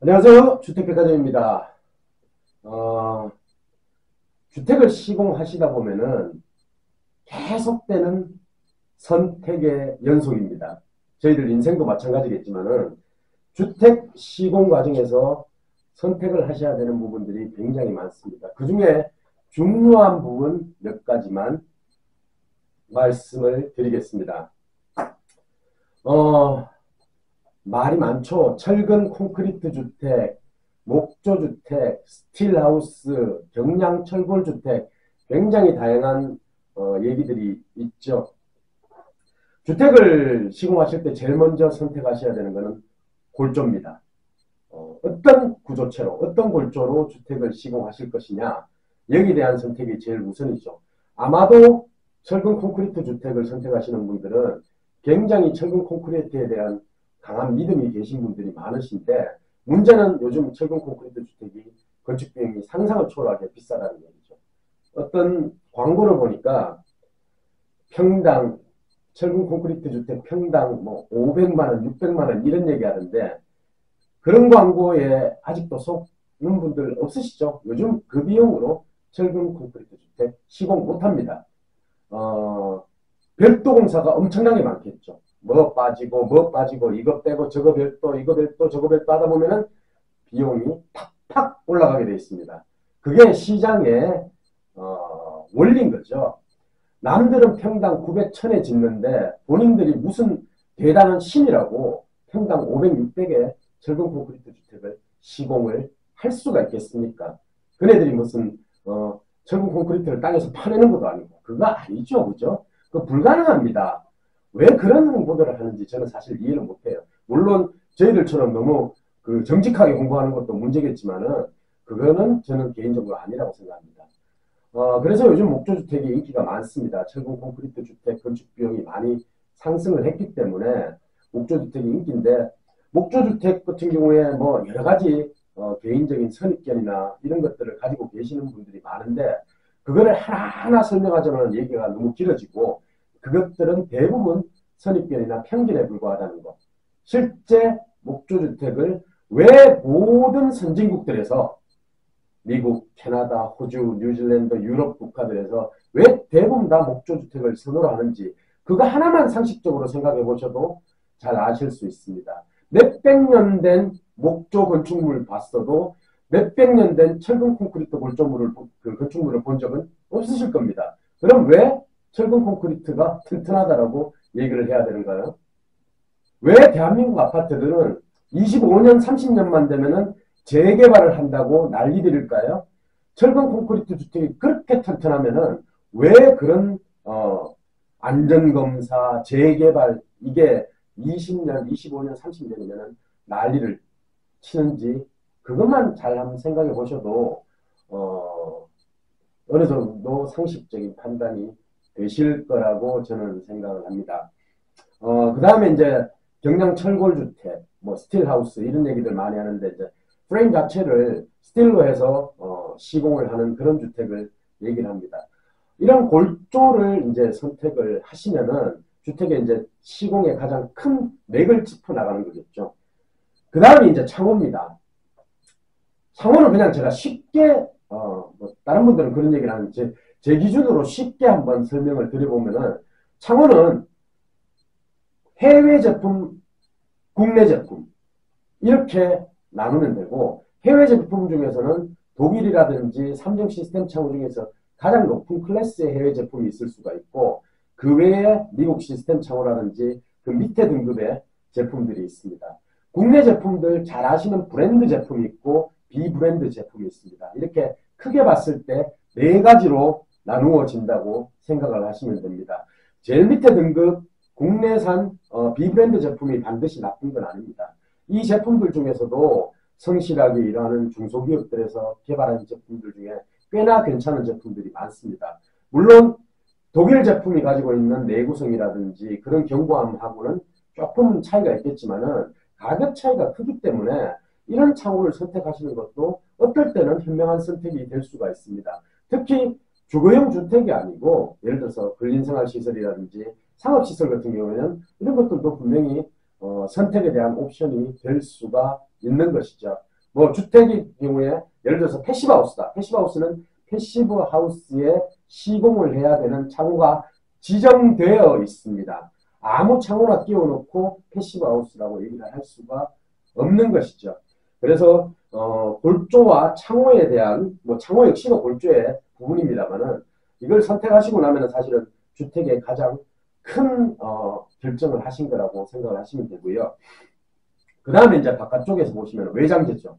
안녕하세요. 주택백화점입니다. 어, 주택을 시공하시다 보면은 계속되는 선택의 연속입니다. 저희들 인생도 마찬가지겠지만은 주택 시공 과정에서 선택을 하셔야 되는 부분들이 굉장히 많습니다. 그 중에 중요한 부분 몇 가지만 말씀을 드리겠습니다. 어, 말이 많죠. 철근 콘크리트 주택, 목조 주택, 스틸하우스, 경량 철골 주택, 굉장히 다양한 얘기들이 있죠. 주택을 시공하실 때 제일 먼저 선택하셔야 되는 것은 골조입니다. 어떤 구조체로, 어떤 골조로 주택을 시공하실 것이냐, 여기에 대한 선택이 제일 우선이죠. 아마도 철근 콘크리트 주택을 선택하시는 분들은 굉장히 철근 콘크리트에 대한 강한 믿음이 계신 분들이 많으신데, 문제는 요즘 철근 콘크리트 주택이 건축 비용이 상상을 초월하게 비싸다는 얘기죠. 어떤 광고를 보니까 평당 철근 콘크리트 주택 평당 뭐 500만 원, 600만 원 이런 얘기 하는데, 그런 광고에 아직도 속는 분들 없으시죠? 요즘 그 비용으로 철근 콘크리트 주택 시공 못합니다. 별도 공사가 엄청나게 많겠죠. 뭐 빠지고 이거 빼고 저거 별도 이거 별도 저거 별도 하다 보면은 비용이 팍팍 올라가게 되어 있습니다. 그게 시장의 원리인 거죠. 남들은 평당 900, 1000에 짓는데 본인들이 무슨 대단한 신이라고 평당 500, 600에 철근 콘크리트 주택을 시공을 할 수가 있겠습니까? 그네들이 무슨 철근 콘크리트를 땅에서 파내는 것도 아니고 그거 아니죠, 그죠? 그 불가능합니다. 왜 그런 홍보들을 하는지 저는 사실 이해를 못해요. 물론 저희들처럼 너무 그 정직하게 홍보하는 것도 문제겠지만은 그거는 저는 개인적으로 아니라고 생각합니다. 그래서 요즘 목조주택이 인기가 많습니다. 철근 콘크리트 주택 건축 비용이 많이 상승을 했기 때문에 목조주택이 인기인데, 목조주택 같은 경우에 뭐 여러 가지 개인적인 선입견이나 이런 것들을 가지고 계시는 분들이 많은데, 그거를 하나하나 설명하자면 얘기가 너무 길어지고, 그것들은 대부분 선입견이나 편견에 불과하다는 것. 실제 목조주택을 왜 모든 선진국들에서 미국, 캐나다, 호주, 뉴질랜드, 유럽 국가들에서 왜 대부분 다 목조주택을 선호를 하는지 그거 하나만 상식적으로 생각해 보셔도 잘 아실 수 있습니다. 몇백 년 된 목조 건축물 봤어도 몇백 년 된 철근 콘크리트 건축물을 본 적은 없으실 겁니다. 그럼 왜 철근 콘크리트가 튼튼하다라고 얘기를 해야 되는가요? 왜 대한민국 아파트들은 25년, 30년만 되면은 재개발을 한다고 난리들일까요? 철근 콘크리트 주택이 그렇게 튼튼하면은 왜 그런 안전검사, 재개발 이게 20년, 25년, 30년이면은 난리를 치는지 그것만 잘 한번 생각해 보셔도 어느 정도 상식적인 판단이 되실 거라고 저는 생각을 합니다. 그 다음에 이제 경량 철골 주택, 뭐 스틸하우스 이런 얘기들 많이 하는데, 이제 프레임 자체를 스틸로 해서 시공을 하는 그런 주택을 얘기를 합니다. 이런 골조를 이제 선택을 하시면은 주택의 이제 시공의 가장 큰 맥을 짚어 나가는 거겠죠. 그 다음에 이제 창호입니다. 창호는 그냥 제가 쉽게 뭐 다른 분들은 그런 얘기를 하는데 제 기준으로 쉽게 한번 설명을 드려보면은, 창호는 해외 제품, 국내 제품 이렇게 나누면 되고, 해외 제품 중에서는 독일이라든지 삼성 시스템 창호 중에서 가장 높은 클래스의 해외 제품이 있을 수가 있고, 그 외에 미국 시스템 창호라든지 그 밑에 등급의 제품들이 있습니다. 국내 제품들 잘 아시는 브랜드 제품이 있고 비브랜드 제품이 있습니다. 이렇게 크게 봤을 때 네 가지로 나누어진다고 생각을 하시면 됩니다. 제일 밑에 등급 국내산 비브랜드 제품이 반드시 나쁜 건 아닙니다. 이 제품들 중에서도 성실하게 일하는 중소기업들에서 개발한 제품들 중에 꽤나 괜찮은 제품들이 많습니다. 물론 독일 제품이 가지고 있는 내구성이라든지 그런 견고함하고는 조금 차이가 있겠지만은 가격 차이가 크기 때문에 이런 창호를 선택하시는 것도 어떨 때는 현명한 선택이 될 수가 있습니다. 특히 주거용 주택이 아니고 예를 들어서 근린생활시설이라든지 상업시설 같은 경우에는 이런 것들도 분명히 선택에 대한 옵션이 될 수가 있는 것이죠. 뭐 주택의 경우에 예를 들어서 패시브하우스다. 패시브하우스는 패시브하우스에 시공을 해야 되는 창호가 지정되어 있습니다. 아무 창호나 끼워놓고 패시브하우스라고 얘기를 할 수가 없는 것이죠. 그래서 골조와 창호에 대한 뭐 창호 역시도 골조의 부분입니다만은 이걸 선택하시고 나면은 사실은 주택의 가장 큰 결정을 하신 거라고 생각을 하시면 되고요. 그 다음에 이제 바깥쪽에서 보시면 외장재죠.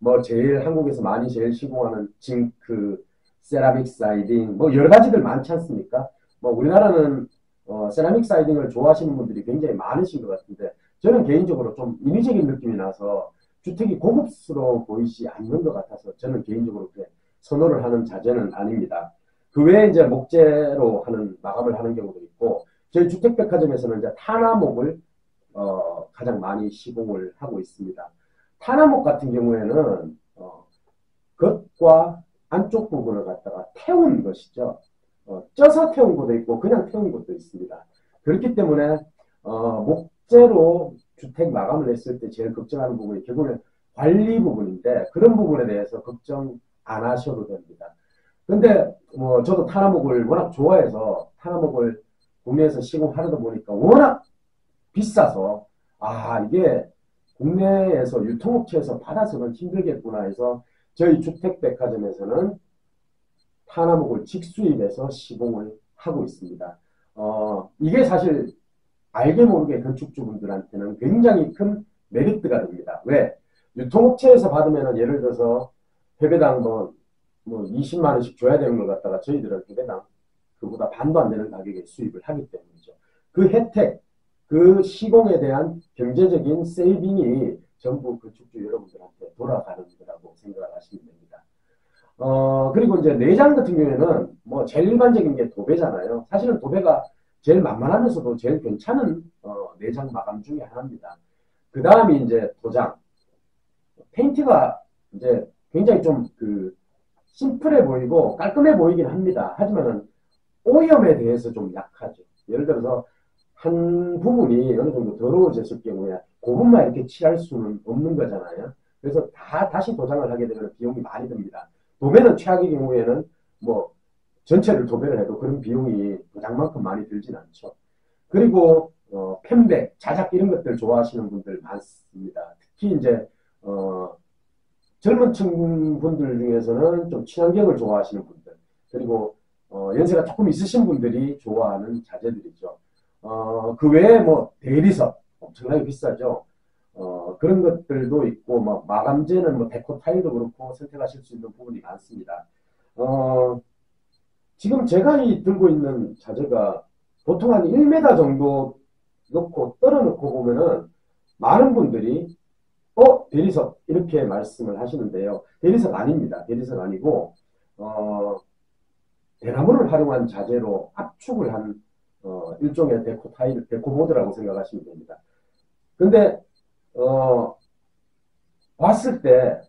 뭐 제일 한국에서 많이 제일 시공하는 징크, 세라믹 사이딩 뭐 여러 가지들 많지 않습니까? 뭐 우리나라는 세라믹 사이딩을 좋아하시는 분들이 굉장히 많으신 것 같은데 저는 개인적으로 좀 인위적인 느낌이 나서 주택이 고급스러워 보이지 않는 것 같아서 저는 개인적으로 그렇게 선호를 하는 자재는 아닙니다. 그 외에 이제 목재로 하는 마감을 하는 경우도 있고 저희 주택백화점에서는 이제 타나목을 가장 많이 시공을 하고 있습니다. 타나목 같은 경우에는 겉과 안쪽 부분을 갖다가 태운 것이죠. 쪄서 태운 것도 있고 그냥 태운 것도 있습니다. 그렇기 때문에 목재로 주택 마감을 했을 때 제일 걱정하는 부분이 결국은 관리 부분인데 그런 부분에 대해서 걱정 안 하셔도 됩니다. 근데 뭐 저도 타나목을 워낙 좋아해서 타나목을 국내에서 시공하려다 보니까 워낙 비싸서 이게 국내에서 유통업체에서 받아서는 힘들겠구나 해서 저희 주택백화점에서는 타나목을 직수입해서 시공을 하고 있습니다. 이게 사실 알게 모르게 건축주분들한테는 굉장히 큰 메리트가 됩니다. 왜? 유통업체에서 받으면 예를 들어서 회배당 뭐 20만 원씩 줘야 되는 걸 갖다가 저희들은 회배당 그보다 반도 안 되는 가격에 수입을 하기 때문이죠. 그 혜택, 그 시공에 대한 경제적인 세이빙이 전부 건축주 여러분들한테 돌아가는 거라고 생각을 하시면 됩니다. 그리고 이제 내장 같은 경우에는 뭐 제일 일반적인 게 도배잖아요. 사실은 도배가 제일 만만하면서도 제일 괜찮은 내장 마감 중에 하나입니다. 그 다음이 이제 도장. 페인트가 이제 굉장히 좀 심플해 보이고 깔끔해 보이긴 합니다. 하지만은 오염에 대해서 좀 약하죠. 예를 들어서 한 부분이 어느 정도 더러워졌을 경우에 그것만 이렇게 칠할 수는 없는 거잖아요. 그래서 다시 도장을 하게 되면 비용이 많이 듭니다. 도배는 최악의 경우에는 뭐 전체를 도배를 해도 그런 비용이 도장만큼 많이 들진 않죠. 그리고 펜백, 자작 이런 것들 좋아하시는 분들 많습니다. 특히 이제 젊은 층 분들 중에서는 좀 친환경을 좋아하시는 분들 그리고 연세가 조금 있으신 분들이 좋아하는 자재들이죠. 그 외에 뭐 대리석 엄청나게 비싸죠. 그런 것들도 있고 뭐 마감재는 뭐 데코 타일도 그렇고 선택하실 수 있는 부분이 많습니다. 지금 제가 들고 있는 자재가 보통 한 1m 정도 놓고 떨어 놓고 보면은 많은 분들이 대리석 이렇게 말씀을 하시는데요. 대리석 아닙니다. 대리석 아니고 대나무를 활용한 자재로 압축을 한 일종의 데코 타일, 데코보드라고 생각하시면 됩니다. 근데 봤을 때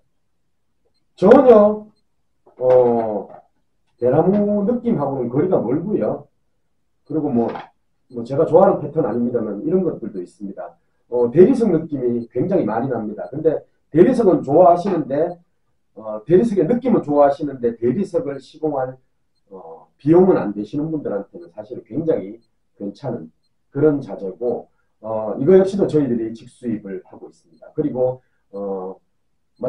전혀 대나무 느낌하고는 거리가 멀고요. 그리고 뭐 제가 좋아하는 패턴 아닙니다만 이런 것들도 있습니다. 대리석 느낌이 굉장히 많이 납니다. 근데 대리석은 좋아하시는데 대리석의 느낌은 좋아하시는데 대리석을 시공할 비용은 안 되시는 분들한테는 사실 굉장히 괜찮은 그런 자재고 이거 역시도 저희들이 직수입을 하고 있습니다. 그리고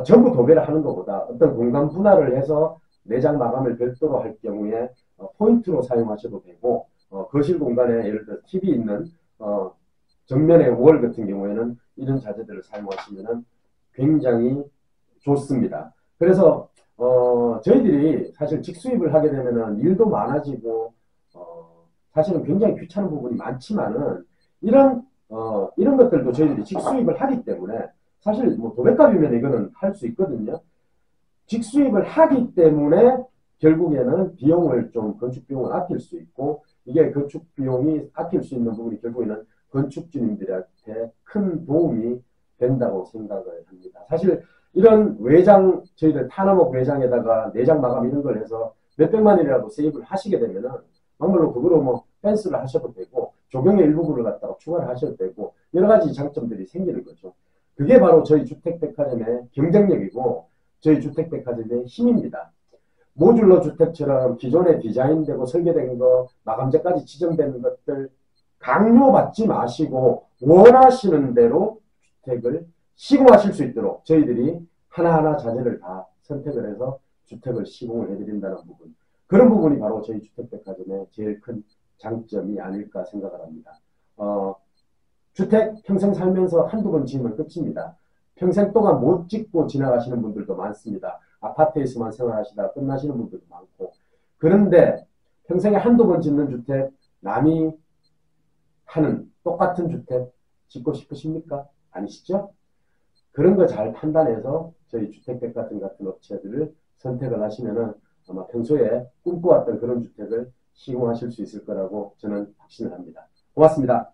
전부 도배를 하는 것보다 어떤 공간 분할을 해서 내장 마감을 별도로 할 경우에 포인트로 사용하셔도 되고 거실 공간에 예를 들어 TV 있는 정면의 월 같은 경우에는 이런 자재들을 사용하시면 굉장히 좋습니다. 그래서 저희들이 사실 직수입을 하게 되면은 일도 많아지고 사실은 굉장히 귀찮은 부분이 많지만은 이런 것들도 저희들이 직수입을 하기 때문에 사실 뭐 도배값이면 이거는 할 수 있거든요. 직수입을 하기 때문에 결국에는 비용을 좀 건축 비용을 아낄 수 있고 이게 건축 비용이 아낄 수 있는 부분이 결국에는 건축주님들한테 큰 도움이 된다고 생각을 합니다. 사실 이런 외장 저희들 타나목 외장에다가 내장 마감 이런 걸 해서 몇백만이라도 세입을 하시게 되면은 막말로 그거로 뭐 펜스를 하셔도 되고 조경의 일부분을 갖다가 추가를 하셔도 되고 여러 가지 장점들이 생기는 거죠. 그게 바로 저희 주택백화점의 경쟁력이고 저희 주택백화점의 힘입니다. 모듈러 주택처럼 기존에 디자인되고 설계된 거, 마감재까지 지정되는 것들 강요받지 마시고 원하시는 대로 주택을 시공하실 수 있도록 저희들이 하나하나 자재를 다 선택을 해서 주택을 시공을 해드린다는 부분. 그런 부분이 바로 저희 주택백화점의 제일 큰 장점이 아닐까 생각을 합니다. 주택 평생 살면서 한두 번 지으면 끝입니다. 평생 동안 못 짓고 지나가시는 분들도 많습니다. 아파트에서만 생활하시다가 끝나시는 분들도 많고. 그런데 평생에 한두 번 짓는 주택, 남이 하는 똑같은 주택 짓고 싶으십니까? 아니시죠? 그런 거 잘 판단해서 저희 주택백화점 같은 업체들을 선택을 하시면은 아마 평소에 꿈꿔왔던 그런 주택을 시공하실 수 있을 거라고 저는 확신을 합니다. 고맙습니다.